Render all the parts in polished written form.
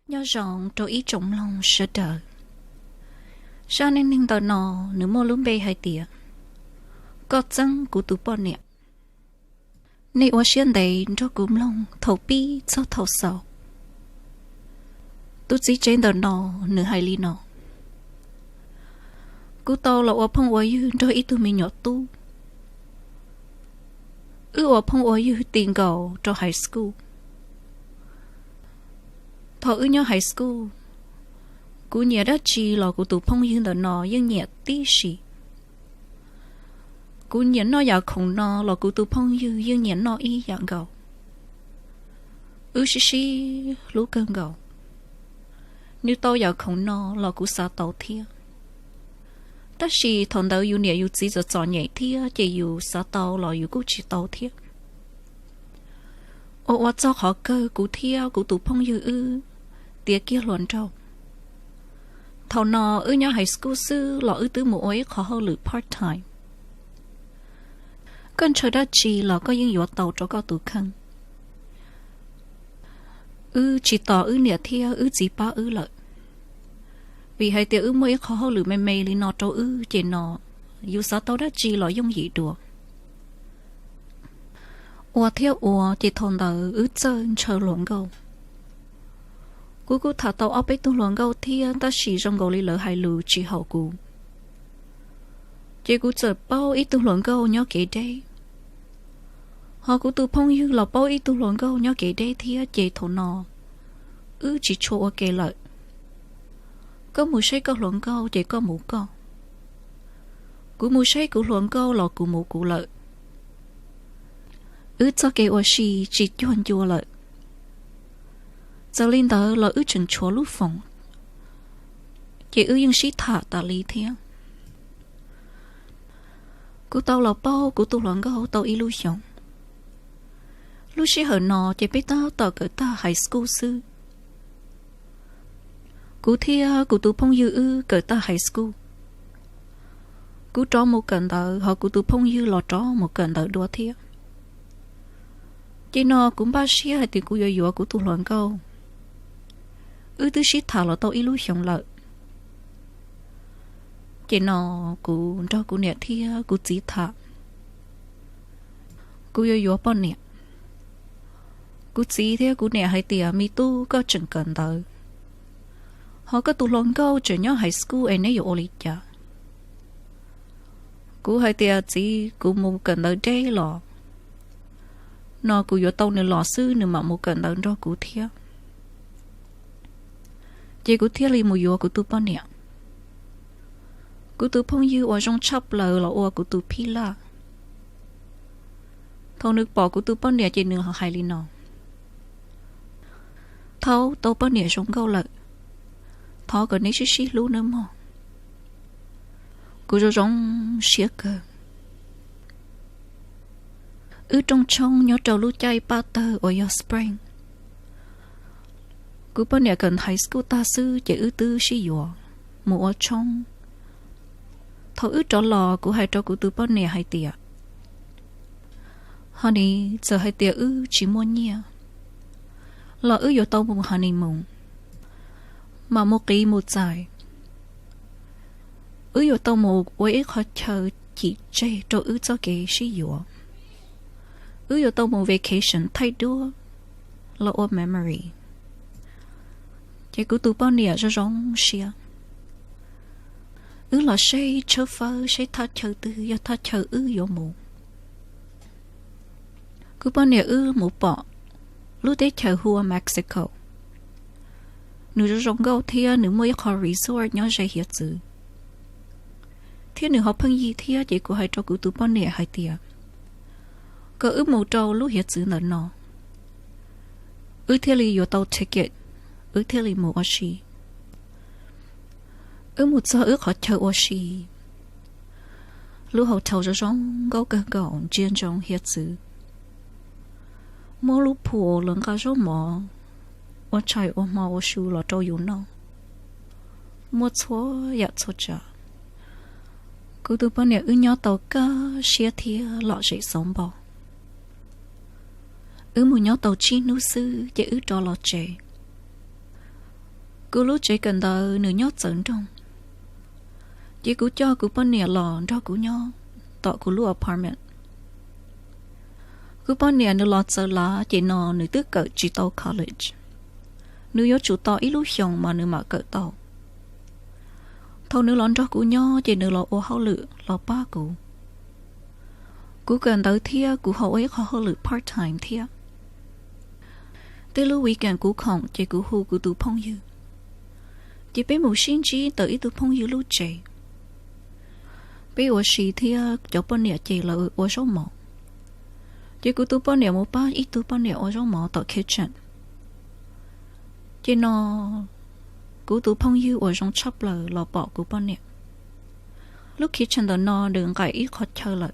nhớ rằng tôi ý trọng lòng sợ đời. Sao nên ninh tờ nọ nếu mô lúm bê hay tìa. Có chăng của tụ bọn nè. Nê ổ xuyên đầy cho cúm lòng thầu bi cho thầu sầu. Tôi chỉ trên tờ nọ nửa hai ly nọ. Cú tàu là ổ phong ổ yu cho ý tụi mình nhỏ tu. Ổ phong ổ yu tiền cầu cho high school. Thọ nhớ high school. Cú nhẹ đó chỉ là cú tụ phong yu tờ nọ nhưng nhẹ tí xì. Cú nhẹ nó giả khổng nọ là cú tụ phong yu nhưng nhẹ nó ý dạng cầu. Xí xí lú cơn cầu. Nếu tao giả khổng nọ là cú xa tàu thia. Tất sĩ thằng đầu yu nhẹ yu chỉ cho chọn nhẹ thia chỉ yu xa tàu là yu cú chỉ tàu thia. Ô cho họ cơ cú thia cú tụ phong yu tía kia luận trâu. Thầu nọ nhớ high school sư là tứ mũ ấy khó hơn lử part time. Cơn trời đó chỉ là có những yếu tàu cho có tụ khăn. Chỉ tỏ nịa thia chỉ ba lợi. Vì hai tiểu mới khó hơn lử mê mê lý nọ trâu chỉ nọ dù sao tàu đó chỉ là dùng gì đùa. Theo chỉ thằng đầu chân chờ luận gầu. Cú thả tàu áo bếp tu luận gầu thia ta chỉ trong gầu lý lỡ hai lù chỉ hậu cú. Chỉ cú chờ bao ít tu luận gầu nhớ kỹ đây. Họ cú tu phong như là bao ít tu luận gầu nhớ kỹ đây thia chỉ thằng nọ. Chỉ chỗ kể lợi. Có mù say có luận gầu chỉ có mù co. Cú mù say cú luận gầu là cú mù cú lợi. Cho kể ở xì chỉ chuẩn chua lợi. Giờ lên đó là chừng chúa lúc phòng. Chỉ nhưng xí thả tà lý thế. Cú tao là bao cú tu loạn gấu tao illusion. Lúc xí hở nọ chỉ biết tao tao cỡ ta high school sư. Cú thia cú tu phong dư cỡ ta high school. Cú tró một cận tờ họ cú tu phong dư lò tró một cận tờ đua thia. Chỉ nó cũng ba xí hay thì cũng dọa của tụ loạn câu. Tứ xí thả là tao illusion lợi. Chỉ nó cũng cho cũng nè thia cũng chỉ thả. Cũng dọa bọn nè. Cũng chỉ thế cũng nè hay tìa mi tu có chừng cần tờ. Họ có tụ loạn câu chỉ nhớ high school ấy nấy dụ ô lý chả. Cũng hay tìa chỉ cũng một cần tờ đây lọ. Nó cũng có tàu này lò sư nữa mà một cận tận cho cụ thia. Chỉ cụ thia là một yếu của tụ bọn nè. Cụ tụ phong dư ở trong chấp lờ là ở cụ tụ phi la. Thâu nước bỏ cụ tụ bọn nè chỉ nửa họ hay lý nọ. Thâu tàu bọn nè trong câu lợi. Thó gần nấy xí lú nữa mà. Cụ cho trong xía cơ. Trong nhớ trâu lũ chay ba tờ ở your spring. Cú bọn nè cần high school ta sư chỉ tư xí dùa. Mù ở trong. Thầu trò lò của hai trò của tứ bọn nè hai tìa. Họ đi giờ hai tìa chỉ mua nhia. Lò dụ tàu mù hà nì mùng. Mà một ký một dài. Dụ tàu mù với khó chờ chỉ chê trò cho kì xí dùa. Dụ tàu một vacation thay đua là ở memory. Chỉ của tụi bọn nè cho rong xìa. Là sẽ chờ phơ, sẽ thắt chờ tư, và thắt chờ dụ mù. Của bọn nè một bỏ, lúc đấy chờ hùa Mexico. Nữ cho rong gâu thia, nữ mới khó resort nhớ ra hiệt dữ. Thia nữ họ phân gì thia, chỉ của hai trò của tụi bọn nè hai tìa. Có một trâu lúc hiệt dữ nợ nọ. Thế là yếu tàu ticket. Thế là một oxy. Một số họ chờ oxy. Lúc họ thầu cho rong gấu cơ gọng chiên trong hiệt dữ. Mỗi lúc phù lần cả số mỏ. Ở chạy ở mỏ ở xu là trâu yếu nọ. Một số dạ số trả. Cứ tụi bọn nè nhớ tàu ca xia thia lọ dậy sống bò. Một nhớ tàu chi nữ sư chỉ trò lọt trẻ. Cú lúc chỉ cần đợi nửa nhót dẫn trong. Chỉ cú cho cú bọn nè lò cho cú nhó. Tọ cú lúc apartment. Cú bọn nè nửa lọt sợ lá chỉ nọ nửa tức cỡ chỉ tàu college. Nửa yếu chủ tọ ít lúc xong mà nửa mà cỡ tàu. Thâu nửa lon cho cú nhó chỉ nửa lọ ô hao lự lọ ba cú. Cú cần tới thia cú hậu ấy khó hao lự part time thia. Tới lúc weekend cú khổng chỉ cú hù cú tụ phong dư. Chỉ biết một sinh trí tới ít tụ phong dư lúc trẻ. Biết ở xì thia cho bọn nè chỉ là ở số mỏ. Chỉ cú tụ bọn nè một ba ít tụ bọn nè ở số mỏ tại kitchen. Chỉ nó cú tụ phong dư ở trong chắp lờ lò bỏ cú bọn nè. Lúc kitchen đó nó đường cải ít khó chơi lại.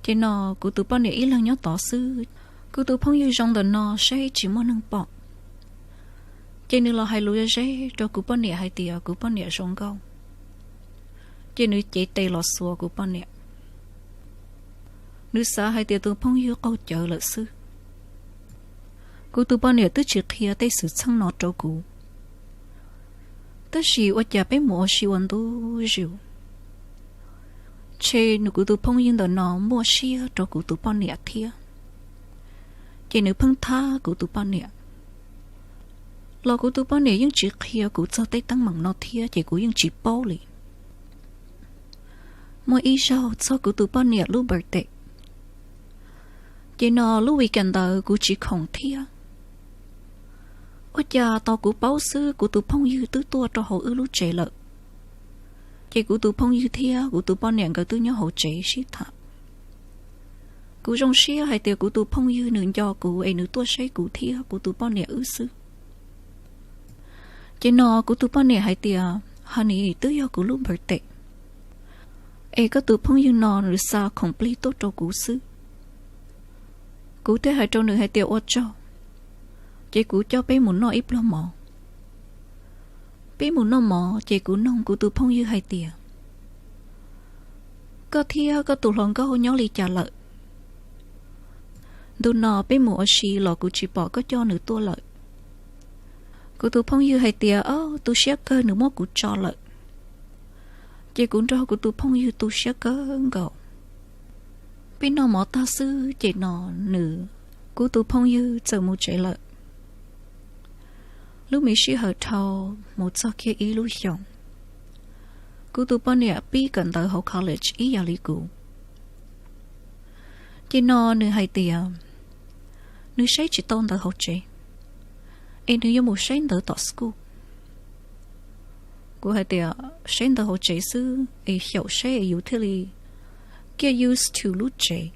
Chỉ nó cú tụ bọn nè ít lần nhớ tỏ sư. Cú tụ phong dư trong đó nó sẽ chỉ muốn nâng bỏ. Chỉ nữa là hai lúa dễ cho cú bọn nè hai tìa cú bọn nè rong câu. Chỉ nữa chế tê lò xua cú bọn nè. Nữ xã hai tìa tụ phong dư câu chờ lợi sư. Cú tụ bọn nè tức chỉ khía tê sự chăng nó trâu cú. Tất sĩ ở nhà bé mùa sĩဝန်tu rượu. Chê nữ cú tụ phong dư đó nó mua xia cho cú tụ bọn nè thia. Chỉ nữ phân tha cú tụ bọn nè. Lò cú tụ bọn nè nhưng chỉ khía cú cho tê tăng mặn nó thia chỉ cú nhưng chỉ bao lì. Mỗi ý sao cho cú tụ bọn nè lúc birthday. Chỉ nó lúc weekend đó cú chỉ khổng thia. Ôi cha tao cú báo sư cú tụ phong dư tứ tua cho hậu ư lúc trẻ lợi. Chỉ cú tụ phong dư thia cú tụ bọn nè gỡ tứ nhớ hậu trẻ xí thả. Cú trong xía hay tiêu cú tụ phong dư nương cho cú ấy nửa tua xế cú thia cú tụ bọn nè ư sư. Chỉ nó cú tụ bọn nè hay tiêu honey tứ do cú lúc birthday. Ấy có tụ phong dư nó nửa xa complete tốt cho cú sư. Cú thế hai trong nửa hai tiêu ô cho. Chỉ cú cho bé muốn nó ít lo mò. Bé muốn nó mò chỉ cú nông cú tụ phong dư hai tiêu. Có thia có tụ lòng có hôn nhó lì trả lợi. Tụ nọ bé mùa xì lò cú chỉ bỏ có cho nửa tua lợi. Cú tụ phong dư hai tiêu tụ xé cơ nửa mốt cú cho lợi. Chỉ cú cho cú tụ phong dư tụ xé cơ ngầu. Bé nọ mỏ ta sư chỉ nọ nửa cú tụ phong dư chờ một chạy lợi. Lúc mình xí hở thầu một sau kia ý lúc dòng. Cú tụ bọn nè bí gần tới hậu college ý giáo lý cũ. Chỉ nó nửa hai tìa. Nửa sẽ chỉ tôn tới hậu chế. Em nửa một sẽ tới tỏ school. Cú hai tìa sẽ tới hậu chế sư. Em hiểu sẽ utility. Get used to lúc chế.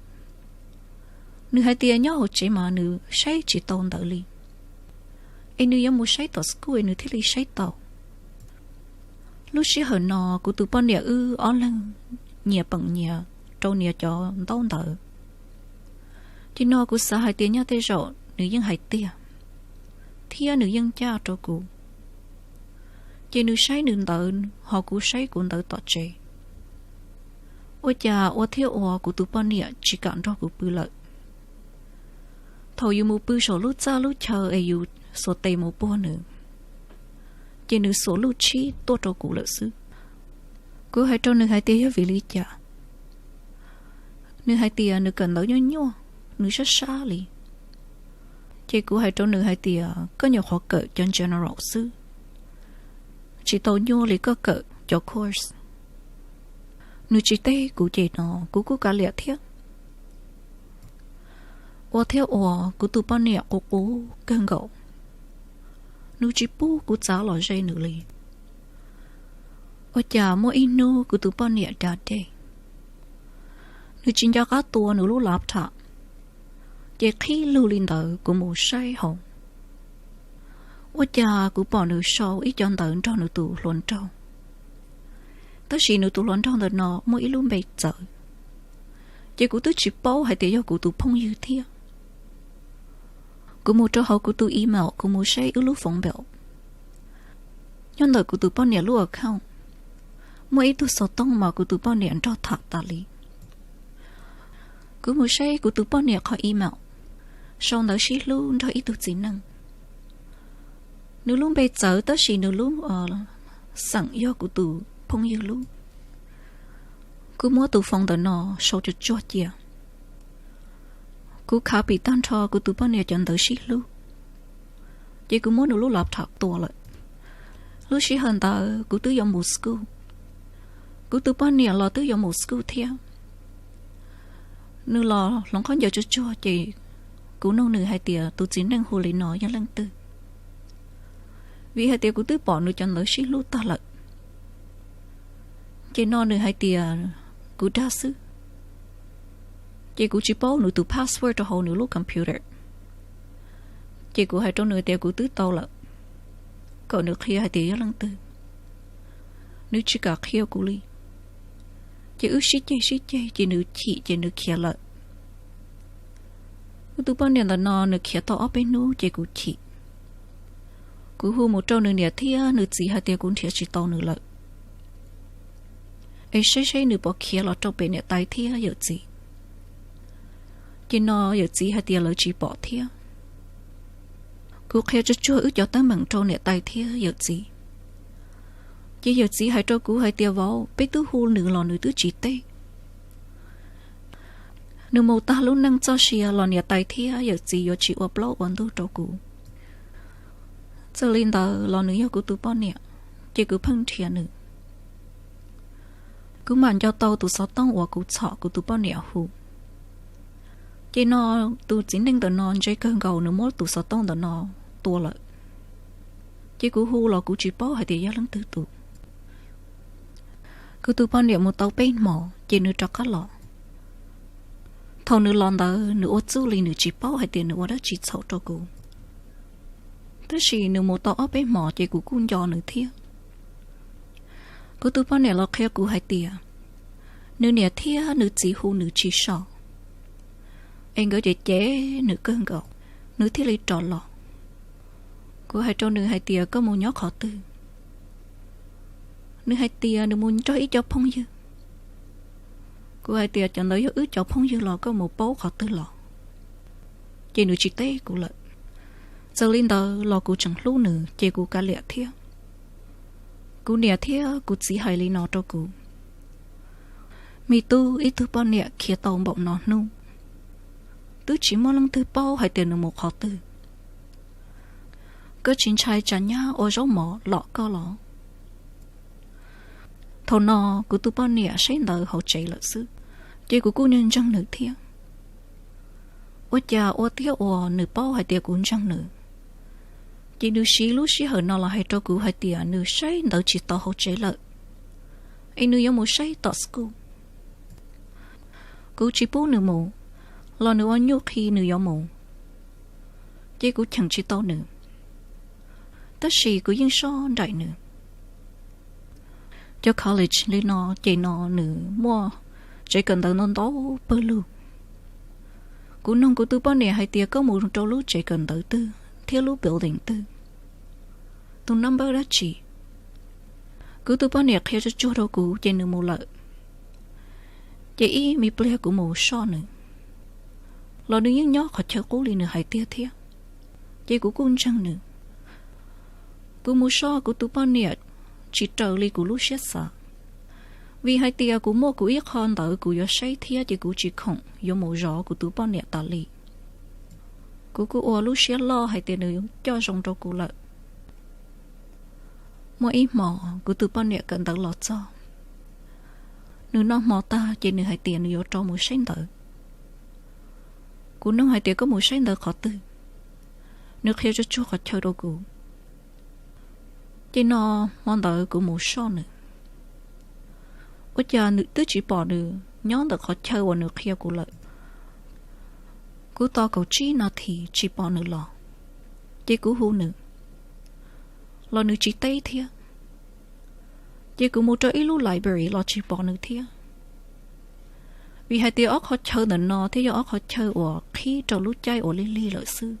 Nửa hai tìa nhớ hậu chế mà nửa sẽ chỉ tôn tới li. Em nửa một sẽ tỏ school em nửa thiết lý sẽ tàu. Lúc xí hở nọ của tụi bọn nè ư ó lăng nhẹ bằng nhẹ trâu nè cho tao tờ. Chỉ nọ của xã hai tiếng nhau tê rộ nữ dân hai tia. Thia nữ dân cha trâu cụ. Chỉ nữ say nữ tờ họ cụ say cũng tờ tọt chế. Ôi cha ôi thiếu ồ của tụi bọn nè chỉ cạn cho cụ bư lợi. Thầu dù mù bư sổ lúc cha lúc chờ ấy dù sổ tê mù bố nữa. Chỉ nữ số lưu trí tốt cho cụ lợi sư. Cứ hai trâu nữ hai tìa vì lý chả. Nữ hai tìa nữ cần tới nhô nhô. Nữ sát xa lý. Chỉ cứ hai trâu nữ hai tìa có nhiều khó cỡ cho general sư. Chỉ tàu nhô lý có cỡ cho course. Nữ chỉ tê cụ chỉ nó cụ cả lẹ thiết. Ô theo ồ cụ tụ bọn nẹ cụ cân gậu. Nữ chỉ bố của cháu lò dây nữ lì. Ôi chà mô in nô của tụi bọn nẹ trả đây. Nữ chính cho các tùa nữ lúc lạp thạ. Chỉ khi lưu linh tờ của một say hồng. Ôi chà của bọn nữ sâu ít chọn tờ cho nữ tụ luận trâu. Tất sĩ nữ tụ luận trâu tờ nó mô ít luôn bày trời. Chỉ của tôi chỉ bố hay để cho của tụ phong dư thiê. Của một trò hậu của tụi email của một say ưu lúc phóng biểu. Nhưng đời của tụi bọn nè lúc ở không. Mỗi ít tụi sổ tông mà của tụi bọn nè cho thật tà lý. Của một say của tụi bọn nè khỏi email. Xong đó xí luôn cho ít tụi gì năng. Nếu lúc bây giờ tới khi nếu lúc sẵn do của tụ phong yêu lúc cứ mua tụ phòng đó nó sâu cho chua chìa cứ khá bị tan cho cứ tụ bao nhiêu chân tới xí lúc chỉ cứ mua nếu lúc lạp thạc tua lại lúc xí hơn ta cứ tự dùng một school cứ tự bao nhiêu là tự dùng một school theo nếu là lòng khó giờ cho chua chỉ cứ nấu nửa hai tiề tụ chính đang hồ lý nói cho lăng tư vì hai tiề cứ tự bỏ nửa chân tới xí lúc ta lại chỉ nó nửa hai tiề cứ đa sức chỉ cứ chỉ bảo nửa từ password cho hồ nửa lúc computer chỉ cứ hai trong nửa tiề cứ tự tàu lại còn nửa kia hai tiề cho lăng tư nửa chỉ cả kia cứ đi chỉ ước xí chơi chỉ nửa chỉ nửa kia lại từ bao nhiêu là nó nửa kia tao ở bênนู้chỉ cứ chỉ cứ hú một trâu nửa thia nửa chỉ hai tiề cũng thiệt chỉ tao nửa lại ấy xây nửa bỏ kia là trâu bên nửa tay thia giờ gì chỉ nó giờ gì hai tiề là chỉ bỏ thia cứ kia cho chúa ước cho tới mảng trâu nửa tay thia giờ gì chỉ giờ gì hai trâu cũ hai tiề vào biết tứ hú nửa lò nửa tứ chỉ tê nửa màu ta lúc năng cho xìa lò nửa tay thia giờ gì giờ chỉ ở blog vẫn tu trâu cũ giờ lên tờ lò nửa giờ cũ tụ bao nè chỉ cứ phăng thìa nửa cứ màn cho tàu tụ sáu tông ở cũ chọ cũ tụ bao nè hù chỉ nó tụ chính đang tờ non chơi cơn gầu nửa mốt tụ sáu tông tờ nó tua lại chỉ cũ hù là cũ chỉ bao hai tiề giá lăng tư tụ cứ tụ bao nè một tàu bên mỏ chỉ nửa trọc cá lọ thầu nửa lon tờ nửa ô chú li nửa chỉ bao hai tiề nửa đó chỉ sáu cho cũ thế gì nửa một tàu ở bên mỏ chỉ cũ cún giò nửa thiê cứ tụ bao nè lo khéo cũ hai tiề nửa nè thiê nửa chỉ hù nửa chỉ sọ anh gửi để chế nửa cơn gạo nửa thiết lý trò lọ của hai trâu nửa hai tiề có một nhó khó tư nửa hai tiề nửa muốn cho ít cho phong dư của hai tiề cho lấy ướt cho phong dư lọ có một báu khó tư lọ chỉ nửa chỉ tế của lợi giờ linh tờ lọ của chẳng lú nửa chỉ của cả lẹ thiết của nè thiết của chỉ hai lý nó cho của mi tu ít thứ bao nè kia tàu bọng nó nu tứ chỉ mong lăng tư bao hay tiền được một khó tư cứ chính trai chán nhá ô rau mỏ lọ co lọ thầu nọ của tụ bao nè xây nợ hậu chạy lợi sư chỉ của cô nhân trăng nữ thiệt ô cha ô thiệt ô nữ bao hay tiền cũng trăng nữ chỉ nữ xí lúc xí hở nọ là hay cho cụ hay tiền nữ xây nợ chỉ tao hậu chạy lợi anh nữ giống một xây tao school cụ chỉ bố nữ mù lo nữa nhô khi nữa gió mù chỉ cũng chẳng chỉ to nữa tất gì cũng yên so đại nữa cho college lên nó chỉ nó nữa mua chỉ cần tới non đó bơ luôn cũng nông của tôi bao nè hay tiệt có một trâu lú chỉ cần tới tư thiếu lú building tư tôi number đó chỉ cứ tôi bao nè theo cho chúa đâu cũng chỉ nữa một lợi chỉ mi plea của một so nữa lo đừng những nhóc họ chơi cố li nữa hay tia thiệt chỉ của con trăng nữa của mua so của tụ bao nhiêu chỉ chờ li của lúc xét sợ vì hai tia của mua của ít hơn tới của yo say thiệt chỉ của chỉ không yo mua rõ của tụ bao nhiêu ta li của ô lúc xét lo hai tia nữa cho xong cho của lợi mua ít mỏ của tụ bao nhiêu cần tới lọt cho nữa nó mỏ ta chỉ nữa hai tia nữa cho mua sinh tới cú nông hai tiệc có một sáng đỡ khó tư nước kia cho chúa khó chơi đâu cú chỉ nó món đỡ của một số nữa ôi cha nữ tứ chỉ bỏ được nhóm đỡ khó chơi vào nước kia cú lợi cú to cầu trí nó thì chỉ bỏ nữa lò chỉ cú hú nữa lò nữ chỉ tây thiệt chỉ cú một chỗ ít lúc library lò chỉ bỏ nữa thiệt vì hai tia ốc họ chơi nè nó thế do ốc họ chơi ở khi trâu lút chay ở li lợi sư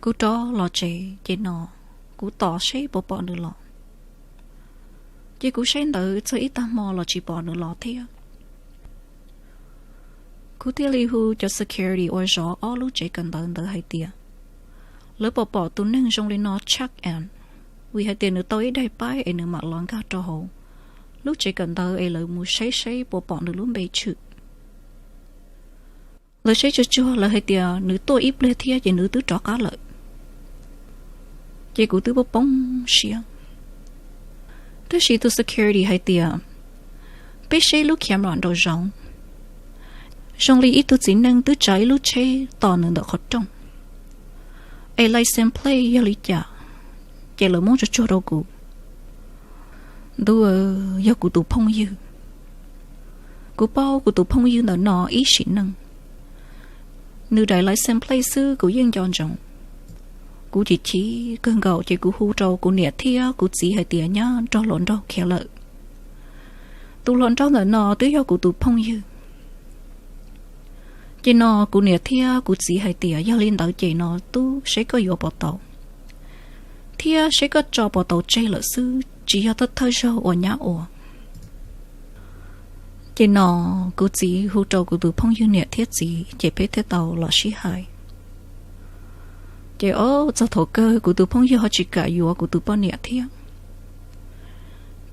cú cho lò chế nó cú tỏ xế bỏ bỏ nữa lò chỉ cú xế tới chơi ít tam mò lò chỉ bỏ nữa lò thế cú tia li hu cho security ở rõ ở lút chế cần tới hai tia lỡ bỏ tu nâng trong lên nó chắc ăn vì hai tiền nữa tối đây bái ấy nữa mặc lon cả cho hồ lúc chỉ cần tao ấy lỡ mua sấy bỏ được luôn bê chữ lỡ sấy cho là hai tiền nữ tôi ít lên thia chỉ nữ tứ trọ cá lợi chỉ của tứ bóng xia tứ xí tứ security hai tiền bê sấy lúc khiêm loạn đầu rong trong lý ít tứ chỉ nâng tứ trái lúc chế tỏ nâng đỡ khó trong ấy license play ya lý chả chỉ là muốn cho đâu cụ đua do cụ tụ phong dư cụ bao cụ tụ phong dư nọ ý xịn nâng nữ đại license play sư cụ yên chọn trọng cụ chỉ cơn gạo chỉ cụ hú trâu cụ nẹt thia cụ chỉ hay tía nhá cho lộn đâu khéo lợi tụ lộn trâu nọ tới do cụ tụ phong dư chỉ nọ cụ nẹt thia cụ chỉ hay tía do lên đảo chỉ nọ tu sẽ có vô bỏ tàu thia sẽ có cho bỏ tàu chơi lợi sư chỉ do tất thơ sâu ở nhà ổ chỉ nọ cụ chỉ hú trâu cụ tụ phong dư nẹt thiết gì chỉ biết thế tàu là xí hại chỉ ở cho thổ cơ cụ tụ phong dư họ chỉ cả vô cụ tụ bao nẹt thiết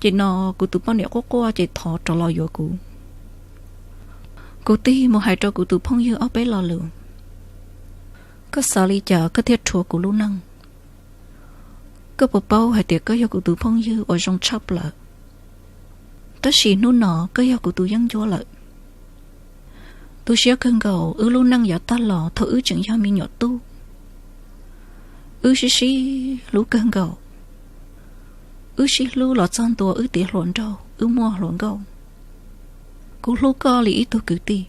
chỉ nọ cụ tụ bao nẹt qua chỉ thọ trò lo vô cụ ti một hai trò cụ tụ phong dư ở bé lo lường có sao lý chờ có thiết chùa cụ lu năng có bộ bao hay tiệc có do cụ tụ phong dư ở trong chắp lợ tất xì nô nọ có do cụ tụ dân vô lợ tôi sẽ cân cầu lu năng giả ta lò thử chẳng do mi nhỏ tu xí lú cân cầu xí lú lọ chân tua tía lộn đâu mua lộn cầu cụ lú co lý tôi cứ ti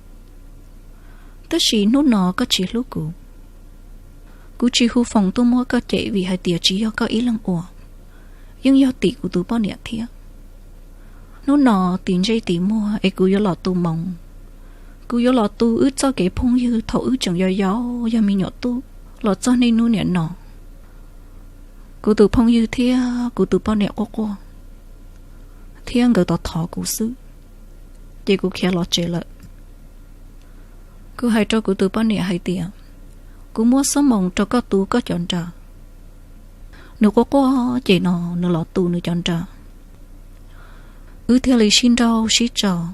tất xì nô nọ có chỉ lú cụ chỉ khu phòng tôi mua có chạy vì hai tía chỉ do có ý lăng ủa nhưng do tỷ của tôi bao nhiêu thiệt nó nọ tiền dây tỷ mua ấy cụ do lọ tu mong cụ do lọ tu ướt cho cái phong như thầu ướt chẳng do mi nhỏ tu lọ cho nên nu nè nọ cụ tu phong như thiệt cụ tu bao nhiêu qua thiệt người ta thọ cụ xứ chỉ cụ kia lọ chế lợi cụ hay cho cụ tu bao nhiêu hay tiền cụ mua sắm mong cho các tu có chọn trà nếu có chỉ nó lọ tu nữa chọn trà theo lời xin đâu xí trò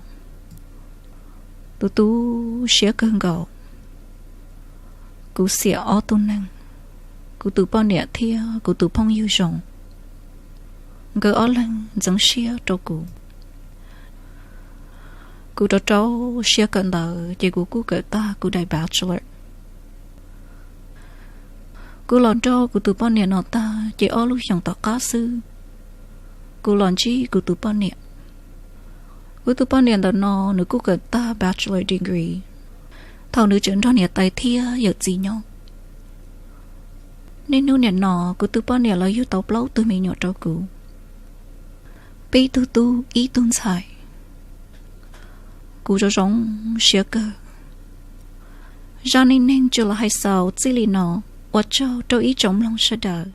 tu sẽ cơn gạo cụ sẽ ở tu năng cụ tu bao nhiêu thia cụ tu phong yêu rộng gỡ ở lăng giống xía cho cụ cho cháu sẽ cần đợi chỉ cụ cỡ ta cụ đại bachelor cụ lòn cho cụ tu bao nhiêu nọ ta chỉ ở lúc chẳng tao cá sư cụ lòn chi cụ tu bao nhiêu cụ tu bao nhiêu đó nọ nữ cụ cỡ ta bachelor degree thầu nữ chuyển cho nhà tài thia giờ gì nhau nên nữ nhà nọ cụ tu bao nhiêu là yêu tàu lâu từ mình nhỏ cho cụ bi tu ý tuân xài cụ cho giống xía cơ ra nên chưa là hay sao chỉ li nọ我就都一种lòng sợ đời